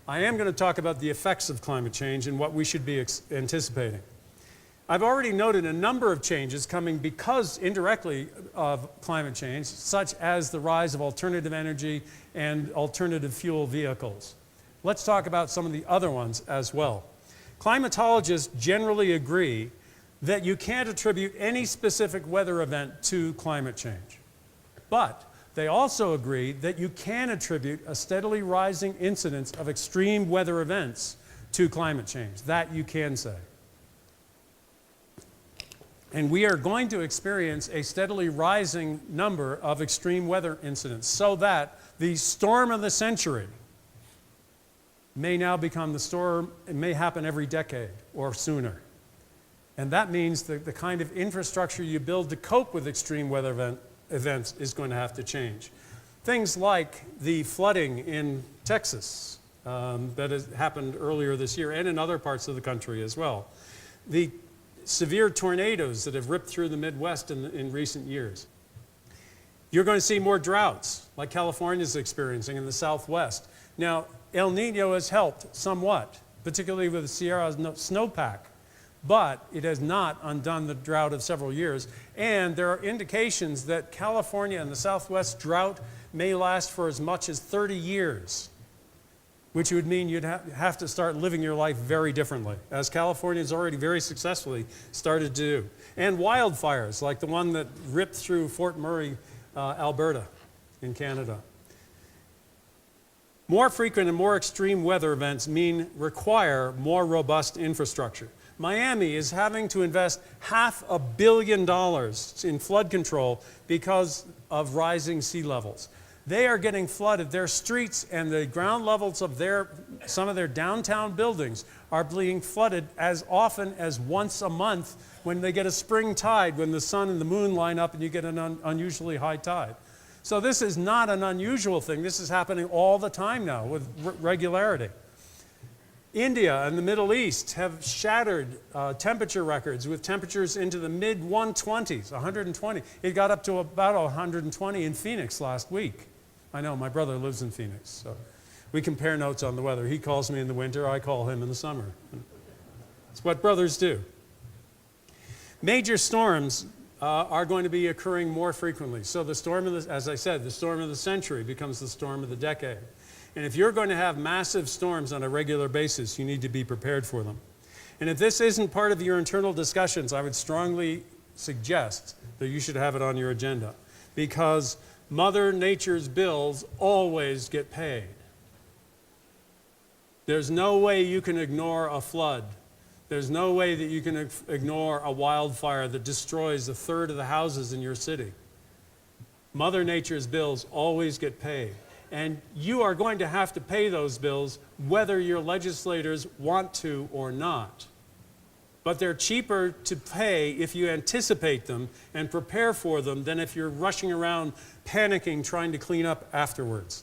I am going to talk about the effects of climate change and what we should be anticipating. I've already noted a number of changes coming because indirectly of climate change, such as the rise of alternative energy and alternative fuel vehicles. Let's talk about some of the other ones as well. Climatologists generally agree that you can't attribute any specific weather event to climate change. But they also agree that you can attribute a steadily rising incidence of extreme weather events to climate change. That you can say. And we are going to experience a steadily rising number of extreme weather incidents so that the storm of the century may now become the storm, it may happen every decade or sooner. And that means that the kind of infrastructure you build to cope with extreme weather events is going to have to change. Things like the flooding in Texas that has happened earlier this year and in other parts of the country as well. The severe tornadoes that have ripped through the Midwest in recent years. You're going to see more droughts like California is experiencing in the Southwest. Now, El Nino has helped somewhat, particularly with the Sierra snowpack, but it has not undone the drought of several years. And there are indications that California and the Southwest drought may last for as much as 30 years. Which would mean you'd have to start living your life very differently, as California has already very successfully started to do. And wildfires, like the one that ripped through Fort Murray, Alberta, in Canada. More frequent and more extreme weather events require more robust infrastructure. Miami is having to invest $500 million in flood control because of rising sea levels. They are getting flooded. Their streets and the ground levels of some of their downtown buildings are being flooded as often as once a month when they get a spring tide, when the sun and the moon line up and you get an unusually high tide. So this is not an unusual thing. This is happening all the time now with regularity. India and the Middle East have shattered temperature records with temperatures into the mid-120s, 120. It got up to about 120 in Phoenix last week. I know, my brother lives in Phoenix, so we compare notes on the weather. He calls me in the winter, I call him in the summer. It's what brothers do. Major storms are going to be occurring more frequently. So the storm of as I said, the storm of the century becomes the storm of the decade. And if you're going to have massive storms on a regular basis, you need to be prepared for them. And if this isn't part of your internal discussions, I would strongly suggest that you should have it on your agenda, because Mother Nature's bills always get paid. There's no way you can ignore a flood. There's no way that you can ignore a wildfire that destroys a third of the houses in your city. Mother Nature's bills always get paid. And you are going to have to pay those bills whether your legislators want to or not. But they're cheaper to pay if you anticipate them and prepare for them than if you're rushing around panicking trying to clean up afterwards.